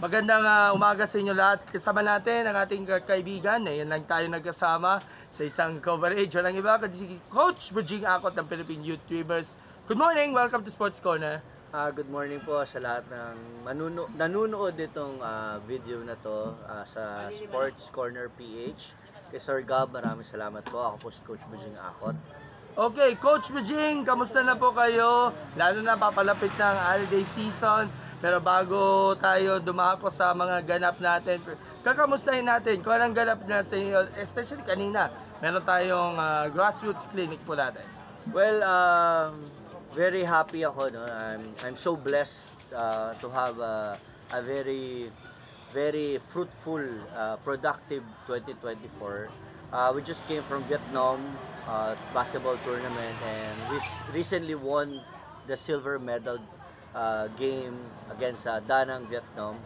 Magandang umaga sa inyo lahat. Kasama natin ang ating kaibigan. Ngayon lang tayo nagkasama sa isang coverage. Walang iba kundi si Coach Bujing Akot ng Philippine YouTubers. Good morning! Welcome to Sports Corner. Good morning po sa lahat ng nanonood ditong video na to sa Sports Corner PH. Kay Sir Gab, maraming salamat po. Ako po si Coach Bujing Akot. Okay, Coach Bujing, kamusta na po kayo? Lalo na papalapit ng holiday season. Pero bago tayo dumako sa mga ganap natin, kakamustahin natin kung anong ganap na sa inyo, especially kanina, meron tayong grassroots clinic po natin. Well, very happy ako. No? I'm so blessed to have a very fruitful, productive 2024. We just came from Vietnam basketball tournament and we recently won the silver medal game against Da Nang, Vietnam.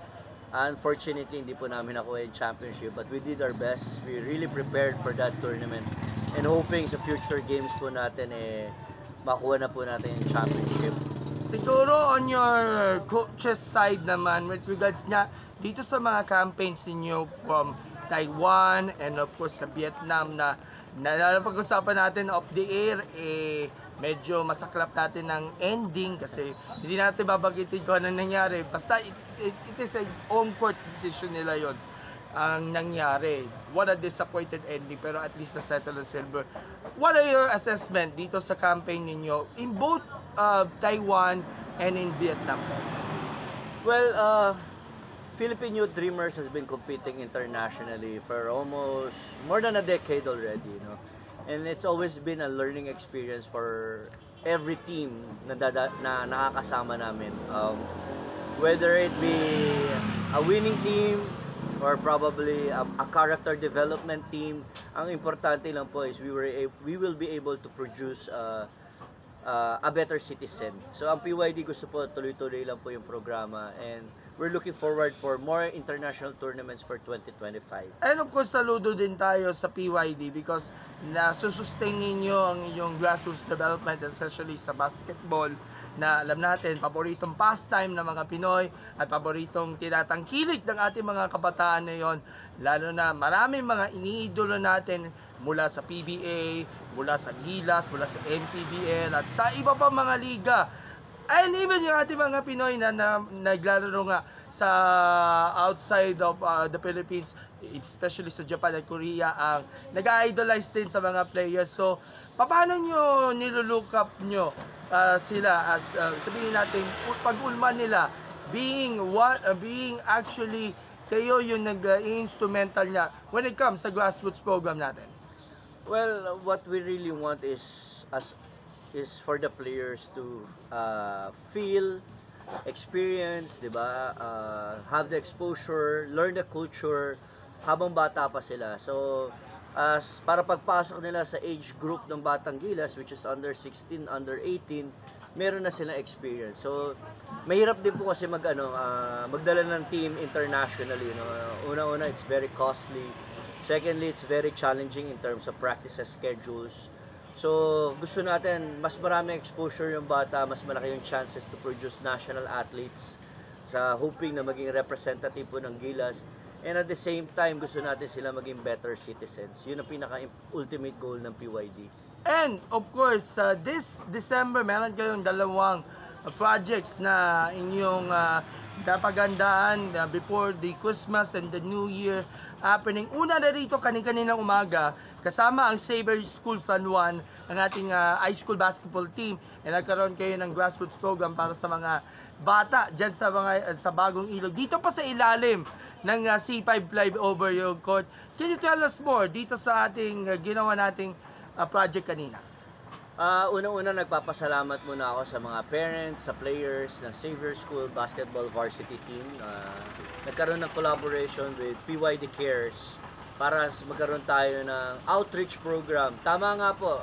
Unfortunately, hindi po namin nakuha yung championship, but we did our best. We really prepared for that tournament and hoping sa future games po natin makuha na po natin yung championship. Siguro on your coach's side naman with regards na dito sa mga campaigns ninyo from Taiwan and of course sa Vietnam na pag-usapan natin off the air, medyo masaklap natin ng ending kasi hindi natin babanggitin kung ano nangyari. Basta it is a on court decision nila yon ang nangyari. What a disappointed ending, pero at least na-settle on silver. What are your assessment dito sa campaign ninyo in both Taiwan and in Vietnam? Well, Philippine Youth Dreamers has been competing internationally for almost more than a decade already, you know. And it's always been a learning experience for every team na nakakasama namin. Whether it be a winning team or probably a character development team, ang importante lang po is we will be able to produce a better citizen. So ang PYD gusto po tuloy-tuloy lang po yung programa and we're looking forward for more international tournaments for 2025. And of course, saludo din tayo sa PYD because nasusustain ninyo ang inyong grassroots development, especially sa basketball, na alam natin, paboritong pastime ng mga Pinoy at paboritong tinatangkilik ng ating mga kabataan ngayon. Lalo na maraming mga iniidolo natin mula sa PBA, mula sa Gilas, mula sa MPBL at sa iba pa mga liga. And even yung ating mga Pinoy na naglalaro nga sa outside of the Philippines, especially sa Japan at Korea, ang nag-idolize din sa mga players. So, paano nyo nilulook up nyo sila as sabihin natin, pag-ulman nila, being actually kayo yung nag-instrumental niya when it comes sa grassroots program natin? Well, what we really want is for the players to feel, experience, di ba? Have the exposure, learn the culture habang bata pa sila. So, para pagpasok nila sa age group ng Batang Gilas, which is under 16, under 18, meron na silang experience. So, mahirap din po kasi magdala ng team internationally. You know? Una-una, it's very costly. Secondly, it's very challenging in terms of practices schedules. So, gusto natin, mas marami exposure yung bata, mas malaki yung chances to produce national athletes sa hoping na maging representative po ng Gilas. And at the same time, gusto natin sila maging better citizens. Yun ang pinaka-ultimate goal ng PYD. And, of course, this December, meron kayong dalawang projects na inyong napagandaan before the Christmas and the New Year happening. Una na rito, kaninang umaga, kasama ang Saber School San Juan, ang ating high school basketball team. And nagkaroon kayo ng grassroots program para sa mga bata dyan sa Bagong Ilog. Dito pa sa ilalim ng C5 flyover yung court. Can you tell us more dito sa ating ginawa nating project kanina? Unang-una, nagpapasalamat muna ako sa mga parents, sa players ng Xavier School Basketball Varsity Team. Nagkaroon ng collaboration with PYD Cares para magkaroon tayo ng outreach program. Tama nga po,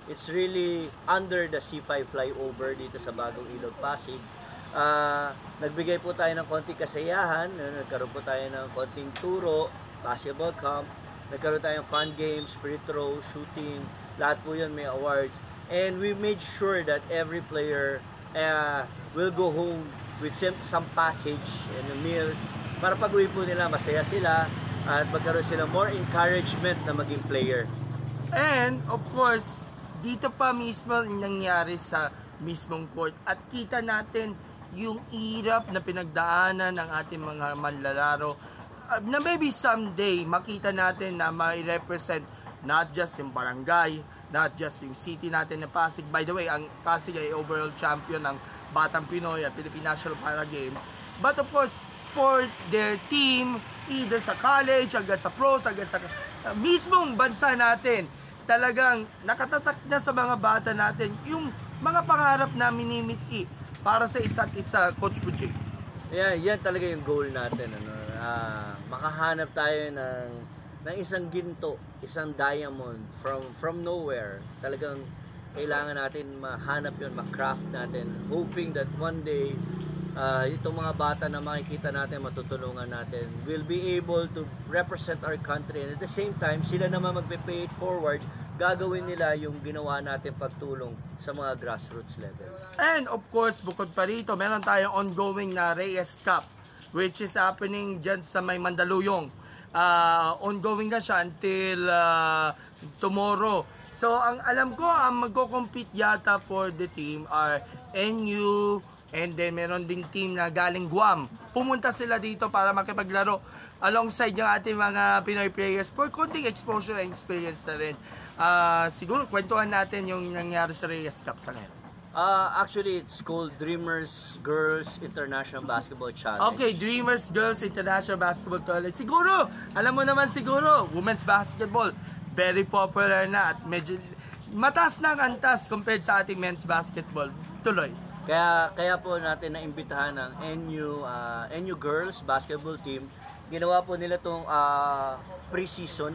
it's really under the C5 flyover dito sa Bagong Ilog, Pasig. Nagbigay po tayo ng konting kasiyahan, nagkaroon po tayo ng konting turo, basketball camp, nagkaroon tayo ng fun games, free throw, shooting, lahat po yun may awards. And we made sure that every player will go home with some package and meals para pag-uwi po nila masaya sila at magkaroon sila more encouragement na maging player. And of course, dito pa mismo nangyari sa mismong court at kita natin yung hirap na pinagdaanan ng ating mga manlalaro na maybe someday makita natin na may represent not just yung barangay, not just yung city natin na Pasig. By the way, ang Pasig ay overall champion ng Batang Pinoy at Philippine National Para Games. But of course, for their team, either sa college, hanggang sa pros, hanggang sa mismong bansa natin, talagang nakatatak na sa mga bata natin yung mga pangarap na minimiti para sa isa't isa, Coach Butching. Yan talaga yung goal natin. Makahanap tayo ng isang ginto, isang diamond from nowhere. Talagang kailangan natin mahanap yun, macraft natin, hoping that one day itong mga bata na makikita natin, matutulungan natin, will be able to represent our country, and at the same time sila naman magpe-pay it forward, gagawin nila yung ginawa natin pagtulong sa mga grassroots level. And of course, bukod pa rito, meron tayong ongoing na Reyes Cup, which is happening dyan sa may Mandaluyong. Ongoing na siya until tomorrow. So, ang alam ko, ang magko-compete yata for the team are NU, and then meron ding team na galing Guam. Pumunta sila dito para makipaglaro alongside yung ating mga Pinoy players for konting exposure and experience na rin. Siguro, kwentuhan natin yung nangyari sa Reyes Cup sa ngayon. Actually, it's called Dreamers Girls International Basketball Challenge. Okay, Dreamers Girls International Basketball Challenge. Siguro, alam mo naman siguro, women's basketball, very popular na at medyo mataas na ang antas compared sa ating men's basketball. Tuloy. Kaya po natin naimbitahan ng NU Girls Basketball Team. Ginawa po nila tong pre-season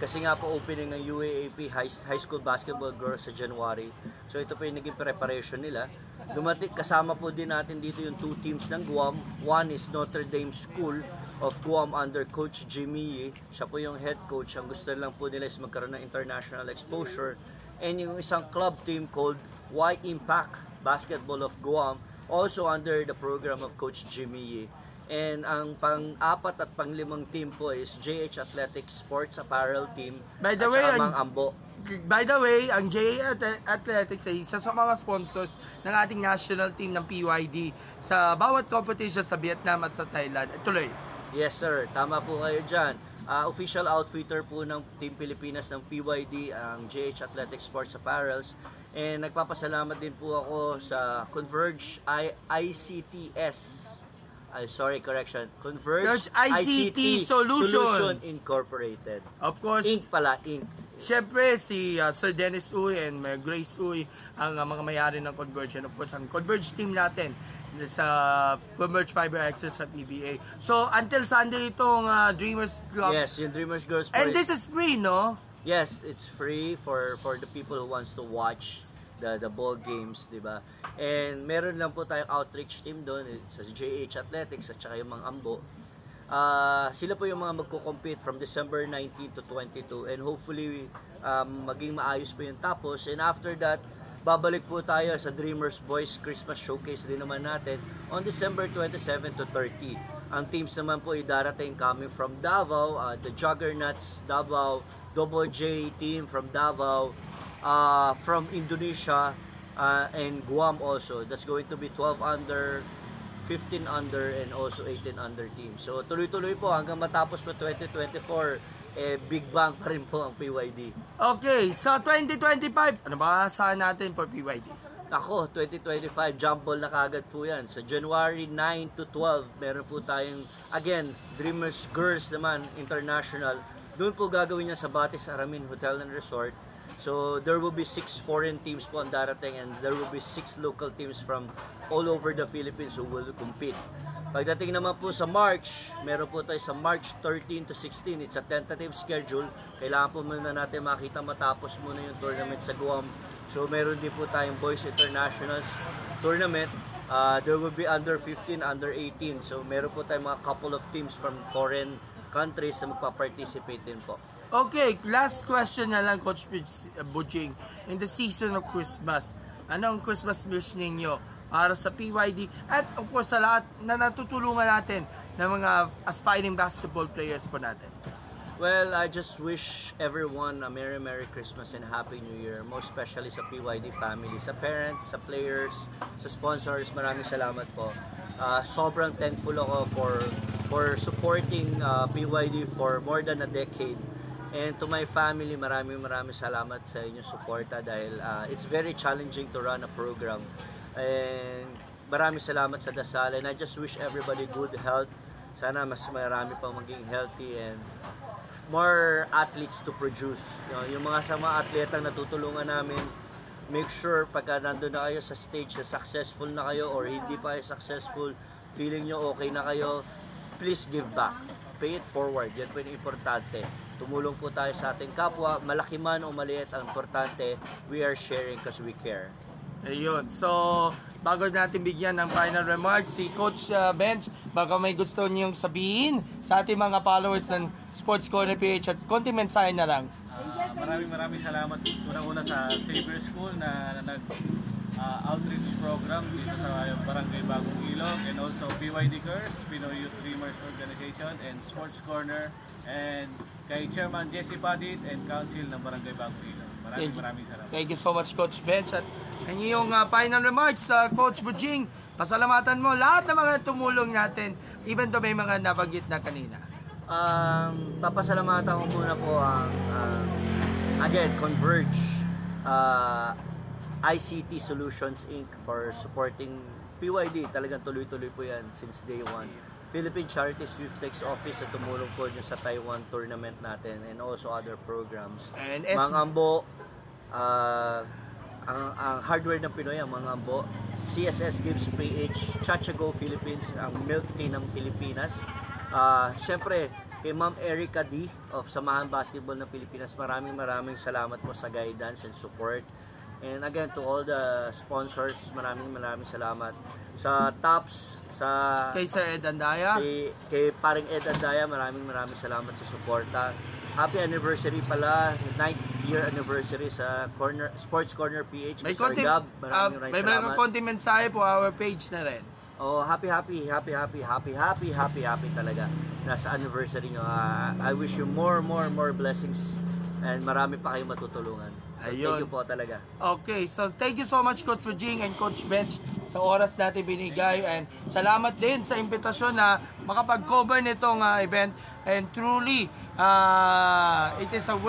kasi nga po opening ng UAAP High School Basketball Girls sa January. So ito po yung naging preparation nila. Dumating kasama po din natin dito yung two teams ng Guam. One is Notre Dame School of Guam under Coach Jimmy. Siya po yung head coach. Ang gusto lang po nila is magkaroon ng international exposure. And yung isang club team called Y Impact Basketball of Guam, also under the program of Coach Jimmy. And ang pang-apat at pang-limang team po is JH Athletics Sports Apparel Team. By the way, Ambo. By the way, ang JH Athletics ay isa sa mga sponsors ng ating national team ng PYD sa bawat competition sa Vietnam at sa Thailand. Tuloy. Yes sir, tama po kayo dyan. Official outfitter po ng Team Pilipinas ng PYD, ang JH Athletics Sports Apparels. And nagpapasalamat din po ako sa Converge ICTS. Converge ICT Solutions Incorporated. Of course. Inc. Siyempre, si Sir Dennis Uy and Grace Uy ang mga mayari ng Converge. And of course, ang Converge team natin sa Converge Fiber Access sa PBA. So, until Sunday itong Dreamers Club. Yes, yung Dreamers Girls. And this is free, no? Yes, it's free for the people who wants to watch the ball games, di ba? And meron lang po tayong outreach team doon sa JH Athletics at saka yung mga Ambo. Sila po yung mga magko-compete from December 19 to 22 and hopefully maging maayos po yung tapos. And after that, babalik po tayo sa Dreamers Boys Christmas Showcase din naman natin on December 27 to 30. Ang teams naman po ay darating coming from Davao, the Juggernauts Davao, Double J team from Davao, from Indonesia, and Guam also. That's going to be 12 under, 15 under, and also 18 under team. So tuloy-tuloy po hanggang matapos po 2024, big bang pa rin po ang PYD. Okay, so 2025, ano ba saan natin for PYD? Ako, 2025, jump ball na kagad po yan. Sa January 9 to 12, meron po tayong, again, Dreamers Girls naman, International. Doon po gagawin niya sa Batis Aramin Hotel and Resort. So, there will be 6 foreign teams po ang darating and there will be 6 local teams from all over the Philippines who will compete. Pagdating naman po sa March, meron po tayo sa March 13 to 16. It's a tentative schedule. Kailangan po muna natin makita matapos muna yung tournament sa Guam. So, meron din po tayong Boys Internationals tournament. There will be under 15, under 18. So, meron po tayong mga couple of teams from foreign countries na magpa-participate din po. Okay, last question na lang, Coach Butching. In the season of Christmas, ano ang Christmas wish ninyo para sa PYD at of course sa lahat na natutulungan natin ng mga aspiring basketball players po natin. Well, I just wish everyone a Merry Christmas and Happy New Year. Most especially sa PYD family, sa parents, sa players, sa sponsors. Maraming salamat po. Sobrang thankful ako for supporting PYD for more than a decade. And to my family, maraming salamat sa inyong suporta dahil it's very challenging to run a program. And maraming salamat sa dasal. And I just wish everybody good health. Sana mas marami pang maging healthy and more athletes to produce. Yung mga atletang natutulungan namin, make sure pagka nandun na kayo sa stage na successful na kayo or hindi pa kayo successful, feeling nyo okay na kayo, please give back. Pay it forward. Yan po yung importante. Tumulong po tayo sa ating kapwa, malaki man o maliit, ang importante, we are sharing because we care. Ayun. So, bago natin bigyan ng final remarks, si Coach Bench, baka may gusto niyong sabihin sa ating mga followers ng Sports Corner PH at konting mensahe na lang. Maraming salamat una sa Saber School na outreach program dito sa Barangay Bagong Ilog, and also PYD Curse, Pinoy Youth Dreamers Organization, and Sports Corner, and kay Chairman Jesse Padit and Council ng Barangay Bagong Ilog. Maraming salamat. Thank you so much, Coach Bench. At ang iyong final remarks, Coach Bujing, pasalamatan mo lahat ng mga tumulong natin, even though may mga nabanggit na kanina. Papasalamatan ko muna po ang again, Converge ICT Solutions Inc. for supporting PYD. Talagang tuloy-tuloy po yan since day one. Philippine Charity Sweepstakes Office na tumulong po nyo sa Taiwan tournament natin and also other programs. And Mga Ambo, ang hardware ng Pinoy, ang Mga Ambo, CSS Gives PH, Chachago Philippines, ang milk tea ng Pilipinas. Siyempre, kay Ma'am Erica D. of Samahan Basketball ng Pilipinas, maraming salamat po sa guidance and support. And again, to all the sponsors, maraming salamat. Sa Tops, sa kay Sir Ed Andaya, kay paring Ed Andaya, maraming salamat sa suporta. Happy anniversary pala, 9th year anniversary sa Sports Corner PH. may Sir konting, Gab, maraming may salamat. konting mensahe po our page na rin. Oh, happy talaga. Nasa anniversary nyo. I wish you more blessings and marami pa kayong matutulungan. So, Ayun. thank you po talaga. Okay, so thank you so much Coach Fujing and Coach Bench sa oras natin binigay, and salamat din sa imbitasyon na makapag-cover nitong event, and truly it is a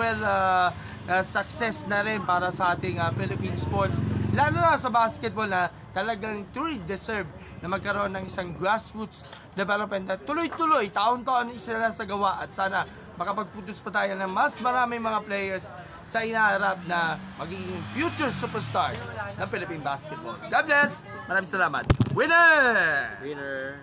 success na rin para sa ating Philippine sports, lalo na sa basketball na talagang truly deserve na magkaroon ng isang grassroots development na tuloy-tuloy, taon-taon isa na sa gawa, at sana makapagputos pa tayo ng mas maraming mga players sa inaharap na magiging future superstars ng Philippine basketball. God bless! Maraming salamat! Winner! Winner!